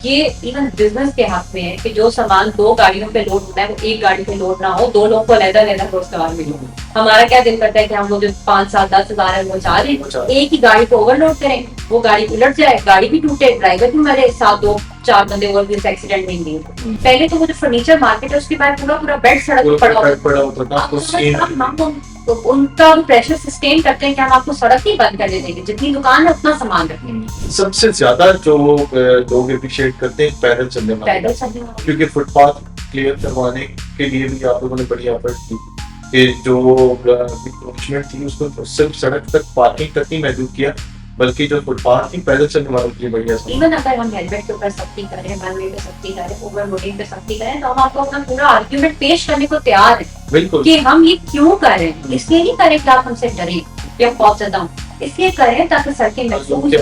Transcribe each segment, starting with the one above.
ये even business के हाथ में है कि जो सामान 2 गाड़ियों पे लोड होना है वो 1 गाड़ी पे लोड ना हो, 2 लोग को अलग-अलग रोजगार मिले। हमारा क्या दिल करता है कि हम वो जो 5 7 10 हजार है वो बचा दें, एक ही गाड़ी को ओवरलोड करें, वो गाड़ी उलट जाए, गाड़ी भी टूटे, ड्राइवर भी मरे, साथ 2 4 बंदे और भी उस एक्सीडेंट में नहीं। पहले तो वो जो फर्नीचर मार्केट है उसके बाद पूरा पूरा बेड सड़क पे पड़ा होता था। हम तो उनका प्रेशर सस्टेन करते हैं कि हम आपको सड़क ही बंद करने देंगे, जितनी दुकान है उतना सामान रखेंगे। सबसे ज्यादा जो लोग अप्रिशिएट करते हैं पैदल चलने वाले, क्योंकि फुटपाथ क्लियर करवाने के लिए भी आप लोगों ने बड़ी एफर्ट की कि जो इंक्रोचमेंट थी उसको सिर्फ सड़क तक पार्किंग तक नहीं महदूद किया, बल्कि जो फुटपाथ थी पैदल चलने वालों के लिए बढ़िया। इवन अगर हम हेलमेट के ऊपर सख्ती करें, वन-वे पे सख्ती करें, ओवरलोडिंग पे सख्ती करें, तो हम आपको अपना पूरा आर्ग्यूमेंट पेश करने को तैयार हैं। बिल्कुल कि हम ये क्यों कर रहे हैं, इसलिए नहीं करें कि आप हमसे डरें या खौफजदा, इसलिए करें ताकि सड़कें महफूज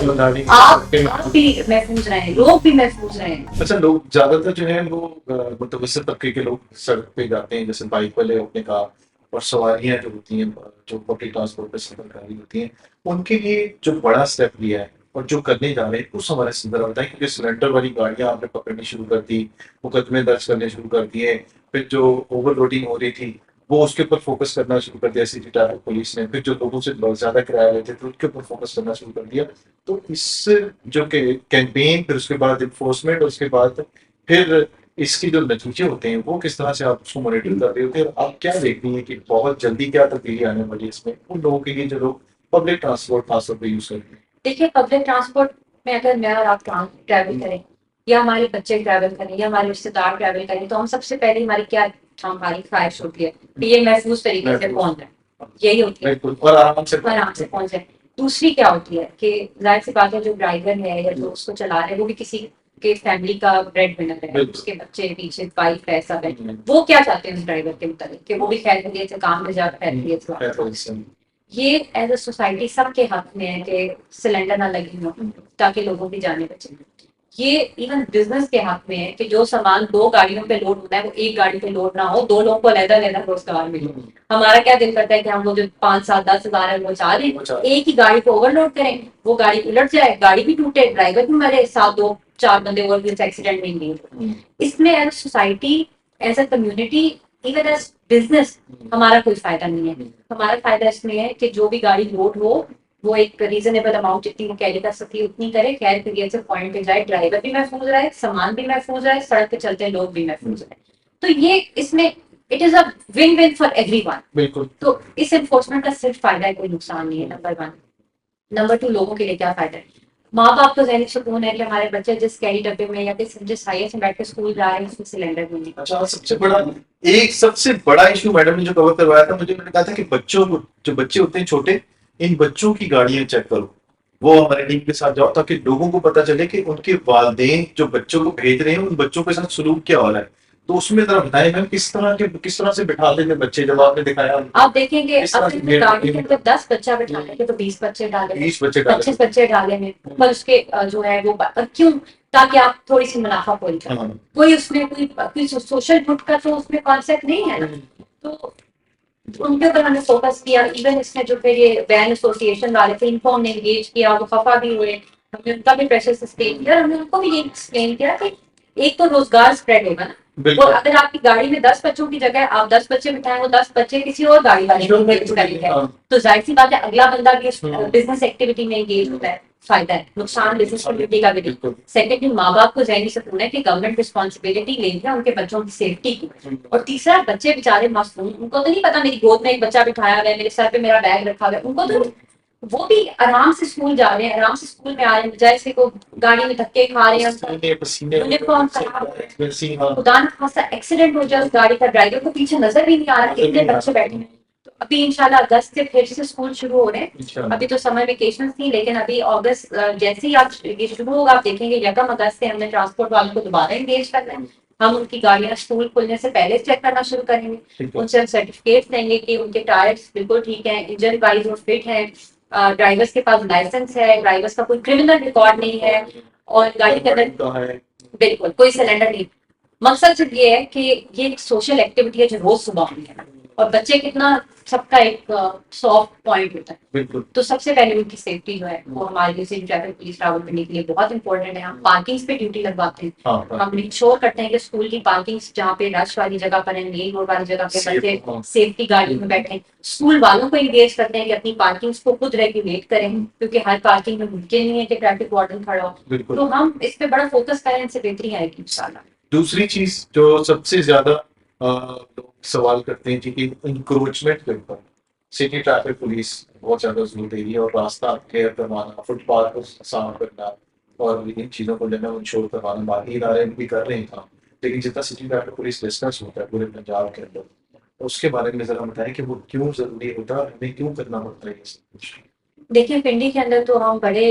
आप भी महफूज रहें, लोग भी महफूज रहें। अच्छा, लोग ज्यादातर जो है वो मुतवस्सित तबके के लोग सड़क पे जाते हैं, जैसे बाइक वाले अपने कार, और सवारियां जो होती हैं जो पब्लिक ट्रांसपोर्ट पे सफर कर रही होती हैं, उनके लिए जो बड़ा स्टेप लिया है और जो करने जा रहे हैं उस हमारे संदर्भ में बताएं, क्योंकि सिलेंडर वाली गाड़ियां आपने पकड़नी शुरू कर दी, मुकदमे दर्ज करने शुरू कर दिए, फिर जो ओवरलोडिंग हो रही थी वो उसके ऊपर फोकस करना शुरू कर दिया सिटी ट्रैफिक पुलिस ने, फिर जो लोगों से बहुत ज्यादा किराया लेते थे उनके ऊपर फोकस करना शुरू कर दिया। तो इस जो कैंपेन, फिर उसके बाद इन्फोर्समेंट, उसके बाद फिर इसके जो नतीजे होते हैं वो किस तरह से आप उसको मॉनिटर कर रहे होते हैं, और आप क्या देखती हैं कि बहुत जल्दी क्या तब्दीली आने वाली है इसमें उन लोगों के लिए जो लोग पब्लिक ट्रांसपोर्ट खासतौर पर यूज करते हैं। देखिए, पब्लिक ट्रांसपोर्ट में अगर मैं और आप ट्रैवल करें, या हमारे बच्चे ट्रैवल करें, या हमारे रिश्तेदार ट्रैवल करें, तो हम सबसे पहले हमारी क्या हमारी ख्वाहिश होती है कि ये महफूज तरीके से पहुंच जाए, यही होती है, और आराम से पहुंच जाए। दूसरी क्या होती है कि जाहिर सी बात है, जो ड्राइवर है या जो उसको चला रहे हैं वो भी किसी के फैमिली का ब्रेड विनर है, उसके बच्चे पीछे वाइफ है, सब है। वो क्या चाहते हैं उस ड्राइवर के मुताबिक कि वो भी खैर खैरियत से काम पे जा खैरियत से। ये एज अ सोसाइटी सबके हक में है कि सिलेंडर ना लगे हो, ताकि लोगों की जानें बचे। ये इवन बिजनेस के हक में है कि जो सामान 2 गाड़ियों पे लोड होना है वो 1 गाड़ी पे लोड ना हो, 2 लोग को अलग-अलग रोजगार मिले। हमारा क्या दिल करता है कि हम वो जो 5 7 10 हजार है वो बचा दें, एक ही गाड़ी को ओवरलोड करें, वो गाड़ी उलट जाए, गाड़ी भी टूटे, ड्राइवर भी मरे, साथ 2 4 बंदे और भी उस एक्सीडेंट में नहीं। इसमें as society, as a community, even as business हमारा कोई फायदा नहीं है। हमारा फायदा इसमें है कि जो भी गाड़ी लोड हो वो एक रीजनेबल अमाउंट जितनी वो कैरी कर सकती है उतनी करे, खैर खैरियत से पॉइंट पे जाए, ड्राइवर भी महफूज रहे, सामान भी महफूज रहे, सड़क पे चलते लोग भी महफूज रहे। तो ये इसमें it is a win win for everyone. बिल्कुल। तो इस एनफोर्समेंट का सिर्फ फायदा है, कोई नुकसान नहीं है, नंबर 1। नंबर 2, लोगों के लिए क्या फायदा है? माँ बाप को ज़हनी सुकून है कि हमारे बच्चे जिस कैरी डब्बे में या जिस हाईए से बैठ के स्कूल जा रहे हैं उसमें सिलेंडर भी नहीं। अच्छा, सबसे बड़ा इशू मैडम ने जो कवर करवाया था मुझे, उन्होंने कहा था कि बच्चों जो बच्चे होते हैं छोटे, इन बच्चों की गाड़ियां चेक करो, वो हमारे टीम के साथ जाओ, ताकि लोगों को पता चले कि उनके वालिदैन जो बच्चों को भेज रहे हैं उन बच्चों के साथ सलूक क्या हो रहा है। तो उसमें जरा बताएं मैम, किस तरह से बिठा देंगे बच्चे, जब आपने दिखाया। आप देखेंगे अपने गाड़ी के अंदर 10 बच्चा बिठा लेंगे तो 20 बच्चे डाले, 25 बच्चे डाले हैं, पर उसके जो है वो क्यों? ताकि आप थोड़ी सी मुनाफा खोल करें। कोई उसमें कोई सोशल गुड का तो उसमें कॉन्सेप्ट नहीं है ना। तो उनके ऊपर हमने फोकस किया। इवन इसमें जो फिर ये वैन एसोसिएशन वाले थे, इनको हमने एंगेज किया, वो खफा भी हुए, हमने उनका भी प्रेशर सस्टेन किया, हमने उनको भी ये एक्सप्लेन किया कि एक तो रोजगार स्प्रेड होगा ना, और अगर आपकी गाड़ी में 10 बच्चों की जगह आप 10 बच्चे बिठाएं, वो 10 बच्चे किसी और गाड़ी वाले करेंगे, तो जाहिर सी बात है अगला बंदा भी बिजनेस एक्टिविटी में एंगेज होता है, फायदा है, नुकसान बिजनेस कम्युनिटी का भी नहीं। सेकेंडली, माँ बाप को ज़हनी सुकून है कि गवर्नमेंट रिस्पॉन्सिबिलिटी ले रही है उनके बच्चों की सेफ्टी की। और तीसरा, बच्चे बेचारे मासूम, उनको तो नहीं पता मेरी गोद में एक बच्चा बिठाया हुआ है, मेरे सर पे मेरा बैग रखा हुआ है, उनको तो वो भी आराम से स्कूल जा रहे हैं, आराम से स्कूल में आ रहे हैं, बजाय से को गाड़ी में धक्के खा रहे हैं, यूनिफॉर्म खराब, खुदा न खासा एक्सीडेंट हो जाए उस गाड़ी का, ड्राइवर को पीछे नजर भी नहीं आ रहा कितने बच्चे बैठे हैं। तो अभी इंशाल्लाह अगस्त से फिर से स्कूल शुरू हो रहे हैं। अभी तो समर वेकेशन थी, लेकिन अभी अगस्त जैसे ही आप ये शुरू होगा आप देखेंगे 1 अगस्त से हमने ट्रांसपोर्ट वालों को दोबारा एंगेज करना है। हम उनकी गाड़ियां स्कूल खुलने से पहले चेक करना शुरू करेंगे, उनसे हम सर्टिफिकेट लेंगे कि उनके टायर्स बिल्कुल ठीक है, इंजन वाइज और फिट है, ड्राइवर्स के पास लाइसेंस है, ड्राइवर्स का कोई क्रिमिनल रिकॉर्ड नहीं है, और गाड़ी के अंदर बिल्कुल कोई सिलेंडर नहीं। मकसद सिर्फ ये है कि ये एक सोशल एक्टिविटी है जो रोज सुबह होनी है। और बच्चे कितना, सबका एक सॉफ्ट पॉइंट होता है। बिल्कुल तो सबसे पहले उनकी सेफ्टी जो है वो हमारे लिए सिटी ट्रैफिक पुलिस रावलपिंडी के लिए बहुत इंपॉर्टेंट है। हम पार्किंग्स पे ड्यूटी लगवाते हैं, हाँ हाँ हम इंश्योर करते हैं कि स्कूल की पार्किंग्स जहाँ पे रश वाली जगह पर है, मेन रोड वाली जगह पे Safe, बच्चे हाँ। सेफ्टी गाड़ी में बैठे। स्कूल वालों को इंगेज करते हैं कि अपनी पार्किंग्स को खुद रेगुलेट करें, क्योंकि हर पार्किंग में मुमकिन नहीं है कि ट्रैफिक वार्डन खड़ा हो। बिल्कुल। तो हम इस पे बड़ा फोकस करें, इनसे बेहतरी आएगी इंशाल्लाह। दूसरी चीज जो सबसे ज्यादा लोग सवाल करते हैं कि इंक्रोचमेंट के ऊपर सिटी ट्रैफिक पुलिस बहुत ज्यादा जोर दे रही है, और रास्ता क्लियर करवाना, फुटपाथ को साफ करना और इन चीजों को जो है इंश्योर करवाना, बाकी इदारे भी कर रहे हैं काम। लेकिन जितना सिटी ट्रैफिक पुलिस लिस्टर्स होता है पूरे पंजाब के अंदर, उसके बारे में जरा बताएं कि वो क्यों जरूरी होता है, हमें क्यों करना पड़ता है ये सब कुछ। देखिए पिंडी के अंदर तो हम बड़े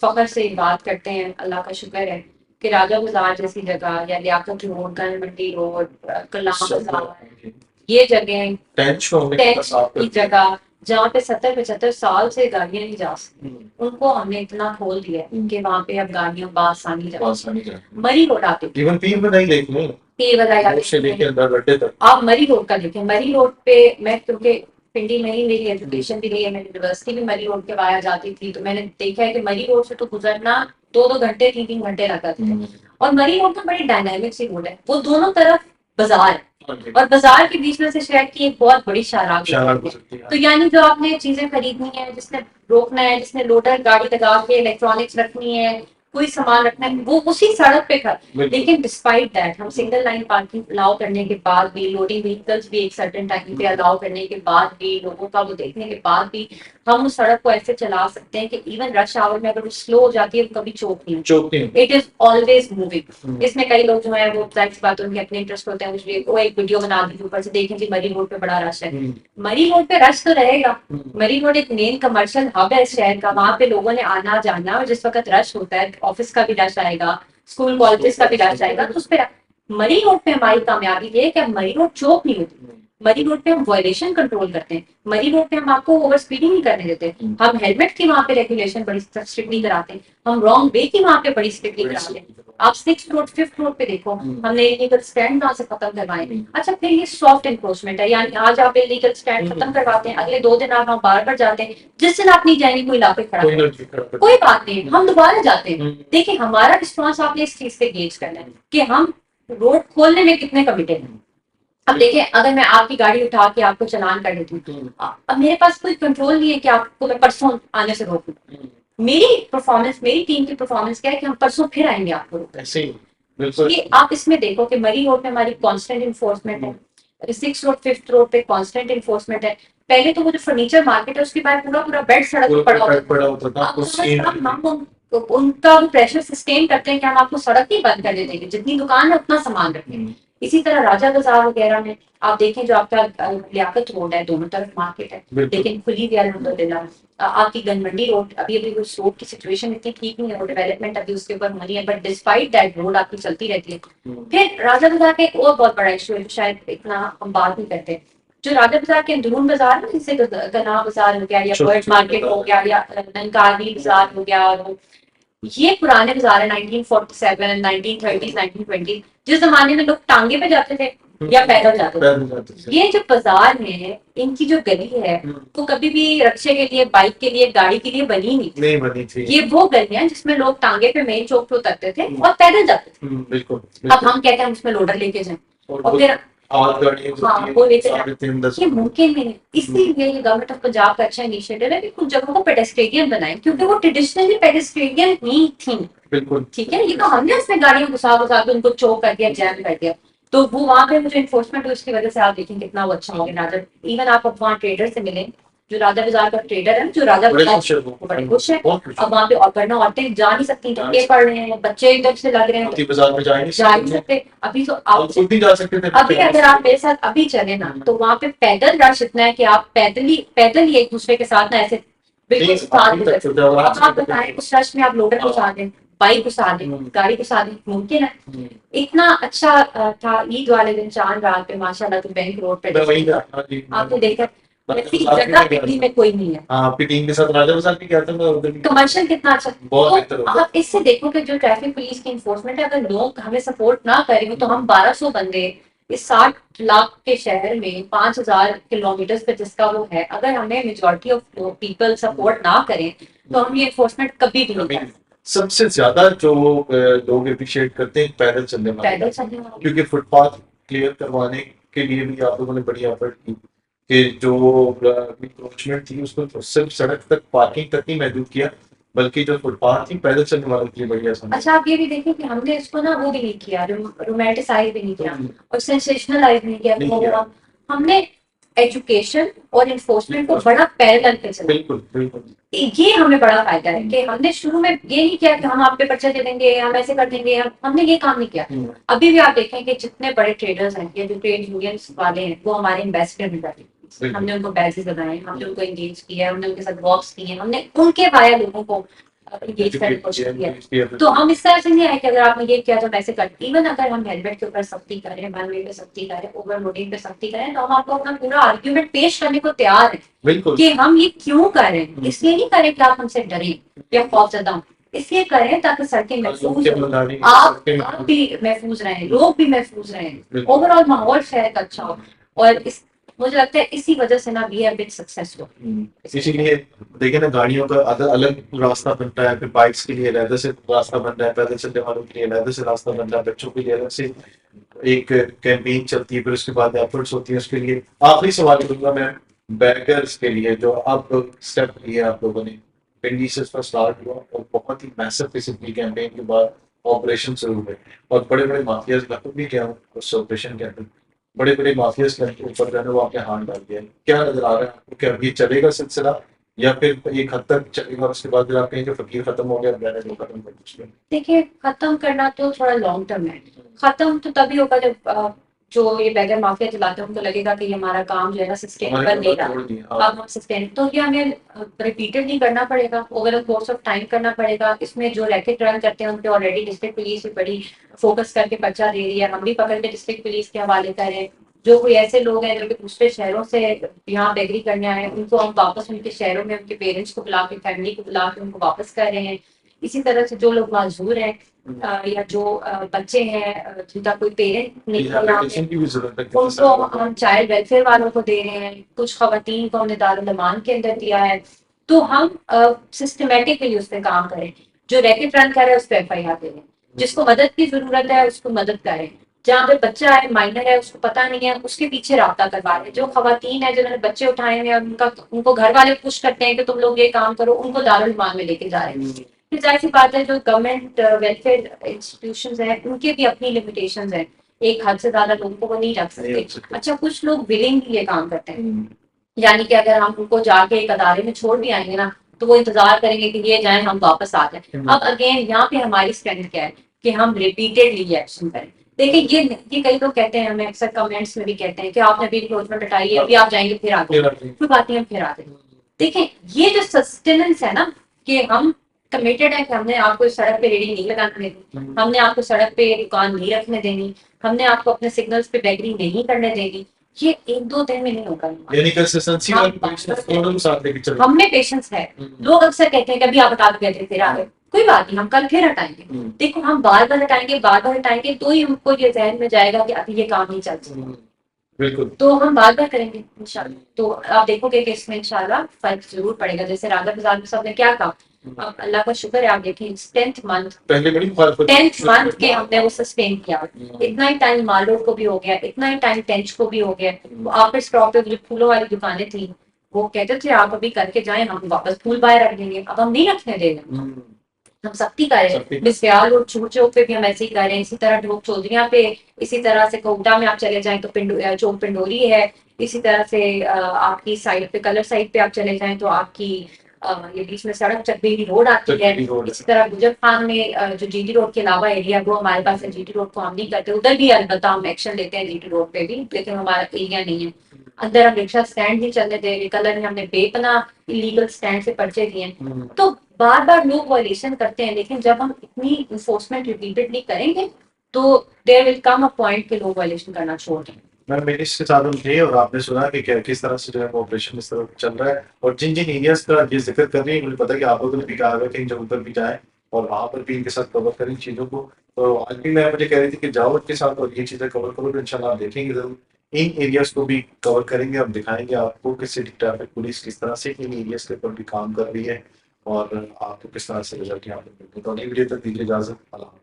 फख्र से बात करते हैं, अल्लाह का शुक्र है कि राजा बाजार जैसी जगह या लियाकत रोड, गन मंडी रोड, कलाम बाजार, ये जगह टेंच को हमने टेंच कितना साफ कर की दिया। जगह जहाँ पे 70-75 साल से गाड़ियां नहीं जा सकती, हम्म, उनको हमने इतना खोल दिया है कि वहाँ पे अब गाड़ियां बासानी जा पास आने का मरी रोड आती थी, इवन पीर में नहीं देख लें, पीर बजाई रोड से लेके अंदर गड्ढे तक। आप मरी रोड का देखें। मरी रोड पे मैं, क्योंकि पिंडी में ही मेरी एजुकेशन भी रही है, मैं यूनिवर्सिटी भी मरी रोड के वाया जाती थी, तो मैंने देखा है कि मरी रोड से तो गुजरना 2-2 घंटे 3-3 घंटे लग जाते थे। और मरी रोड तो बड़ी डायनामिक सी रोड है, वो दोनों तरफ बाजार है और बाजार के बीच में से शहर की एक बहुत बड़ी शाहराह शाला गुजरती है। गुजरती है। तो यानी जो आपने चीजें खरीदनी है, जिसने रोकना है, जिसने लोडर गाड़ी लगा के इलेक्ट्रॉनिक्स रखनी है, कोई सामान रखना है, वो उसी सड़क पे खड़ा। बिल्कुल। लेकिन डिस्पाइट दैट हम सिंगल लाइन पार्किंग अलाउ करने के बाद भी, लोडिंग व्हीकल्स भी एक सर्टेन टाइम पे अलाउ करने के बाद भी, लोगों का वो देखने के बाद भी हम उस सड़क को ऐसे चला सकते हैं कि इवन रश आवर में अगर वो स्लो हो जाती है तो कभी चौक नहीं होती। चौक नहीं। It is always moving. इसमें कई लोग जो है वो जाहिर सी बात है, उनके अपने इंटरेस्ट होते हैं, मुझे वो एक वीडियो बना दी ऊपर से देखें जी मरी रोड पे बड़ा रश है। मरी रोड पे रश तो रहेगा, मरी रोड एक मेन कमर्शियल हब है इस शहर का, वहां पे लोगों ने आना जाना, और जिस वक्त रश होता है ऑफिस का भी रश आएगा, स्कूल कॉलेजेस का भी रश आएगा, तो उस पे मरी रोड पे हमारी कामयाबी ये है कि मरी रोड चौक नहीं होती। मरी रोड पे हम वायलेशन कंट्रोल करते हैं, मरी रोड पे हम आपको ओवर स्पीडिंग नहीं करने देते, हम हेलमेट की वहां पे रेगुलेशन बड़ी स्ट्रिक्टली कराते हैं, हम रॉन्ग वे की वहां पे बड़ी स्ट्रिक्टली कराते हैं। आप 6 रोड 5 रोड पे देखो, हमने इलीगल स्टैंड वहां से खत्म करवाए। अच्छा फिर ये सॉफ्ट एनक्रोचमेंट है, यानी आज आप इलीगल स्टैंड खत्म करवाते हैं, अगले 2 दिन आप वहाँ बार बार जाते हैं, जिस दिन आप नहीं जाएंगे कोई इलाके खड़ा कोई बात नहीं, हम दोबारा जाते हैं। देखिए हमारा रिस्पॉन्स आपने इस चीज से गेज करना है कि हम रोड खोलने में कितने कमिटेड हैं। अब देखिए अगर मैं आपकी गाड़ी उठा के आपको चालान कर देती हूँ, अब मेरे पास कोई कंट्रोल नहीं है कि आपको मैं परसों आने से रोकूं। मेरी परफॉर्मेंस, मेरी टीम की परफॉर्मेंस क्या है कि हम परसों फिर आएंगे आपको रोकने। ऐसे ही बिल्कुल। ये आप इसमें देखो कि मरी रोड पे हमारी कांस्टेंट इन्फोर्समेंट है, 6 रोड 5 रोड पे कांस्टेंट इन्फोर्समेंट है। पहले तो वो जो फर्नीचर मार्केट है उसके बाहर पूरा पूरा बेड सड़क पे पड़ा होता था। अब हम उनका वो प्रेशर सस्टेन करते हैं कि हम आपको सड़क ही बंद कर देंगे, जितनी दुकान है उतना सामान रखें। इसी तरह राजा बाजार वगैरह में आप देखें जो आपका लियाकत रोड है, दोनों तरफ मार्केट है लेकिन खुली हुई अल्हम्दुलिल्लाह। आपकी गनमंडी रोड अभी अभी उस रोड की सिचुएशन इतनी ठीक नहीं है, वो डेवलपमेंट अभी उसके ऊपर होनी है, बट डिस्पाइट दैट रोड आपकी चलती रहती है। फिर राजा बाजार का एक और बहुत बड़ा इशू है जो शायद इतना हम बात नहीं करते, जो राजा बाजार के अंदरून बाजार है, जैसे गना बाजार हो गया या बर्ड मार्केट हो गया या ननकानी बाजार हो गया, और ये पुराने बाजार है 1947, 1930, 1920, जिस जमाने में लोग टांगे पे जाते थे या पैदल जाते थे। ये जो बाजार है, इनकी जो गली है वो कभी भी रक्शे के लिए, बाइक के लिए, गाड़ी के लिए बनी नहीं बनी थी। ये वो गलियां जिसमें लोग टांगे पे मेन चौक पे उतरते थे और पैदल जाते थे। बिल्कुल। अब हम कहते हैं हम उसमें लोडर लेके जाएं और फिर वो लेते ये मुमकिन नहीं है। इसीलिए ये गवर्नमेंट ऑफ पंजाब का अच्छा इनिशिएटिव है कि कुछ जगहों को पेडेस्ट्रियन बनाए, क्योंकि वो ट्रेडिशनली पेडेस्ट्रियन ही थी। बिल्कुल ठीक है, ये तो हमने उसमें गाड़ियां घुसा घुसा के उनको चौक कर दिया, जैम कर दिया, तो वो वहां पे मुझे इन्फोर्समेंट है उसकी वजह से आप देखें कितना वो अच्छा हो गया। राजा इवन आप अब वहाँ ट्रेडर से मिले, जो राजा बाजार का ट्रेडर है, जो राजा बाजार वो बड़े खुश है। अब वहाँ पे वरना औरतें जा नहीं सकती, धक्के पड़ रहे हैं, बच्चे इधर से लग रहे हैं, बाजार में जा नहीं सकते। अभी तो आप खुद नहीं जा सकते थे। अभी अगर आप मेरे साथ अभी चले ना, तो वहाँ पे पैदल रश इतना है कि आप पैदल ही एक दूसरे के साथ ना ऐसे बिल्कुल साथ। अब आप बताएं उस रश में आप लोडर घुसा दें, बाइक घुसा दें, गाड़ी घुसा दें, मुमकिन है? इतना अच्छा था ईद वाले दिन चांद रात पे माशाल्लाह, तो बैंक रोड पे आपने देखा ऐसी जगह दिल्ली में कोई नहीं है। आपकी टीम के साथ राजा बाजार भी गया था मैं उधर भी। कमर्शियल कितना अच्छा, बहुत तो बेहतर होता आप इससे देखो कि जो ट्रैफिक पुलिस की इन्फोर्समेंट है, अगर लोग हमें सपोर्ट ना करें तो हम 1200 बंदे इस 60 लाख के शहर में 5,000 किलोमीटर पे जिसका वो है, अगर हमें मेजोरिटी ऑफ पीपल सपोर्ट ना करें तो हम ये एनफोर्समेंट कभी भी नहीं कर सकते। सबसे ज्यादा जो लोग अप्रिशिएट करते हैं पैदल चलने वाले, पैदल चलने वाले क्योंकि फुटपाथ क्लियर करवाने के लिए भी आप लोगों ने बड़ी एफर्ट की कि जो इंक्रोचमेंट थी उसको सिर्फ सड़क तक पार्किंग तक ही महदूद किया, बल्कि जो फुटपाथ थी पैदल चलने वालों के लिए बड़ी आसान। अच्छा, आप ये भी देखें कि हमने इसको ना वो भी नहीं किया, रोमांटिसाइज भी नहीं किया और सेंसेशनलाइज नहीं किया, नहीं किया। हमने एजुकेशन और इन्फोर्समेंट को बड़ा पैरेलल पे चला। बिल्कुल बिल्कुल। ये हमें बड़ा फायदा है कि हमने शुरू में ये नहीं किया कि हम आप पे पर्चा दे देंगे, हम ऐसे कर देंगे, हमने ये काम नहीं किया। अभी भी आप देखें कि जितने बड़े ट्रेडर्स हैं या जो ट्रेड यूनियंस वाले हैं वो हमारे इन्वेस्टर में बैठे, हमने उनको बैचेस लगाए, हमने उनको एंगेज किया, हमने उनके साथ वॉक्स किए, हमने उनके वाया लोगों को एंगेज करने की कोशिश किया। तो हम इस तरह से नहीं आए कि अगर आपने ये किया तो वैसे कर, इवन अगर हम हेलमेट के ऊपर सख्ती करें, वन वे पे सख्ती करें, ओवरलोडिंग पे सख्ती करें, तो हम आपको अपना पूरा आर्ग्यूमेंट पेश करने को तैयार है कि हम ये क्यों कर रहे हैं। इसलिए नहीं करें कि आप हमसे डरें या खौफजदा हों, इसलिए करें ताकि सड़कें महफूज हों, आप भी महफूज रहें, लोग भी महफूज रहें, ओवरऑल माहौल शहर का अच्छा हो। और इस मुझे लगता है इसी वजह से ना वी हैव बीन सक्सेसफुल। इसीलिए देखिए ना, गाड़ियों का अलग रास्ता बनता है, फिर बाइक्स के लिए अलग से रास्ता बन रहा है, पैदल चलने वालों के लिए अलग से रास्ता बन रहा है, बच्चों के लिए अलग से एक कैंपेन चलती है, फिर उसके बाद एफर्ट्स होती है उसके लिए। आखिरी सवाल करूंगा मैं बैकर्स के लिए, जो अब स्टेप लिए आप लोगों ने, पिंडी से इसका स्टार्ट हुआ और बहुत ही मैसिव किसी कैंपेन के बाद ऑपरेशन शुरू हुए और बड़े बड़े माफियाज मैं भी गया हूँ उस ऑपरेशन के अंदर, बड़े बड़े माफियाज के ऊपर जो है वो आपने हाथ डाल दिया है। क्या नजर आ रहा है आपको, क्या ये चलेगा सिलसिला या फिर एक हद तक चलेगा और उसके बाद फिर आप कहें कि फकीर खत्म हो गया, मैंने जो खत्म कर दिया? देखिए, खत्म करना तो थोड़ा लॉन्ग टर्म है। खत्म तो तभी होगा जब जो ये बैगर माफिया चलाते हैं उनको लगेगा कि ये हमारा काम जो है ना सस्टेनेबल नहीं रहा, अब हम सस्टेन, तो ये हमें रिपीटेडली करना पड़ेगा, over the course of time करना पड़ेगा। इसमें जो रैकेट रन करते हैं उन पे ऑलरेडी डिस्ट्रिक्ट पुलिस भी बड़ी फोकस करके पर्चा दे रही है, हम भी पकड़ के डिस्ट्रिक्ट पुलिस के हवाले कर रहे हैं। जो कोई ऐसे लोग हैं जो कि दूसरे शहरों से यहाँ बेगरी करने आए हैं, उनको हम वापस उनके शहरों में उनके पेरेंट्स को बुला के, फैमिली को बुला के उनको वापस कर रहे हैं। इसी तरह से जो लोग माजूर हैं या जो बच्चे हैं जिनका कोई पेरेंट नहीं है यहाँ पे, उनको हम चाइल्ड वेलफेयर वालों को दे रहे हैं, कुछ खवातीन को हमने दारुल अमान के अंदर दिया है। तो हम सिस्टमेटिकली उस पर काम करें, जो रैकेट रन कर रहे हैं उस पर एफआईआर दे दें, जिसको मदद की जरूरत है उसको मदद करें, जहाँ पे बच्चा है, माइनर है, उसको पता नहीं है, उसके पीछे राब्ता करवा रहे हैं। जो खवातीन है जिन्होंने बच्चे उठाए हैं उनका, उनको घर वाले पुश करते हैं कि तुम लोग ये काम करो, उनको दारुल अमान में लेके जा रहे हैं। फिर जाहिर सी बात है जो गवर्नमेंट वेलफेयर इंस्टीट्यूशंस हैं उनके भी अपनी लिमिटेशंस हैं, एक हद से ज्यादा लोगों को वो नहीं रख सकते। अच्छा, कुछ लोग विलिंगली ये काम करते हैं, यानी कि अगर हम उनको जाके एक अदारे में छोड़ भी आएंगे ना तो वो इंतजार करेंगे कि ये जाए हम वापस आ जाए। अब अगेन यहाँ पे हमारी स्ट्रेंथ क्या है कि हम रिपीटेडली एक्शन करें। देखिए, ये कई लोग कहते हैं, हमें अक्सर कमेंट्स में भी कहते हैं कि आपने अभी इंक्रोचमेंट हटाई है, अभी आप जाएंगे फिर आगे, कोई बात नहीं, हम फिर आते हैं। देखिए, ये जो सस्टेनेंस है ना, कि हम कमिटेड है कि हमने आपको सड़क पे रेडी नहीं लगाने देनी, हमने आपको सड़क पे दुकान नहीं रखने देनी, हमने आपको अपने सिग्नल्स पे बेगरी नहीं करने देनी, ये 1-2 दिन में नहीं होगा। यानी कंसिस्टेंसी और दोनों साथ लेके चलो। हम में पेशेंस है। लोग अक्सर कहते हैं कि अभी आप हटा के गए थे फिर आ गए, कोई बात नहीं, हम कल फिर हटाएंगे। देखो, हम बार बार हटाएंगे, बार बार हटाएंगे, तो ही हमको ये जहन में जाएगा कि अभी ये काम नहीं चल सकता। बिल्कुल। तो हम बार बार करेंगे इंशाल्लाह, तो आप देखोगे कि इसमें इंशाल्लाह फर्क जरूर पड़ेगा। जैसे राधा बाजार में सबने क्या कहा, अब अल्लाह का शुक्र है, आप देखें 10th मंथ, पहले बड़ी मुखालफत 10th मंथ के हमने वो सस्टेन किया। इतना ही टाइम माल रोड को भी हो गया, इतना ही टाइम टेंच को भी हो गया। आपके स्टॉक पे जो फूलों वाली दुकानें थी वो कहते थे आप अभी करके जाएं, हम वापस फूल बाहर रख देंगे, अब हम नहीं रखने देंगे, हम सख्ती करें। बिस्याल और चूर चौक पे भी हम ऐसे ही करें, इसी तरह ढोक चौधरिया पे, इसी तरह से कोटा में आप चले जाएं तो चौक पिंडोरी है, इसी तरह से आपकी साइड पे कलर साइड पे आप चले जाएं तो आपकी ये बीच में सड़क चकबीरी रोड आती है। इसी तरह गुजर खान में जो जीटी रोड के अलावा एरिया वो हमारे पास है, जीटी रोड को हम नहीं करते, उधर भी अलबत्ता हम एक्शन लेते हैं जीटी रोड पे भी, लेकिन हमारा एरिया नहीं है। अंदर हम रिक्शा स्टैंड नहीं चलने दे रहे, कलर में हमने बेपना इलीगल स्टैंड से पर्चे दिए। तो बार बार लोग वायलेशन करते हैं, लेकिन जब हम इतनी इन्फोर्समेंट रिपीटेडली करेंगे तो there will come a point के लोग वायलेशन करना छोड़ दें। मैम, मेरे इसके साथ हम थे और आपने सुना कि किस तरह से जो है ऑपरेशन इस तरह चल रहा है, और जिन जिन एरियाज का ये जिक्र कर रही है, मुझे पता है कि आप लोगों ने भी कहा है कि जब उधर भी जाए और वहाँ पर भी इनके साथ कवर करें चीज़ों को। तो आज भी मैं मुझे कह रही थी कि जाओ इनके साथ और ये चीज़ें कवर करो, तो इंशाल्लाह आप देखेंगे ज़रूर। इन एरियाज़ को भी कवर करेंगे, हम दिखाएँगे आपको कि सिटी ट्रैफिक पुलिस किस तरह से इन एरियाज़ के ऊपर भी काम कर रही है और आपको किस तरह से रिज़ल्ट यहाँ पे मिलते हैं। तो अगली वीडियो तक दीजिए इजाज़त। अल्लाह हाफ़िज़।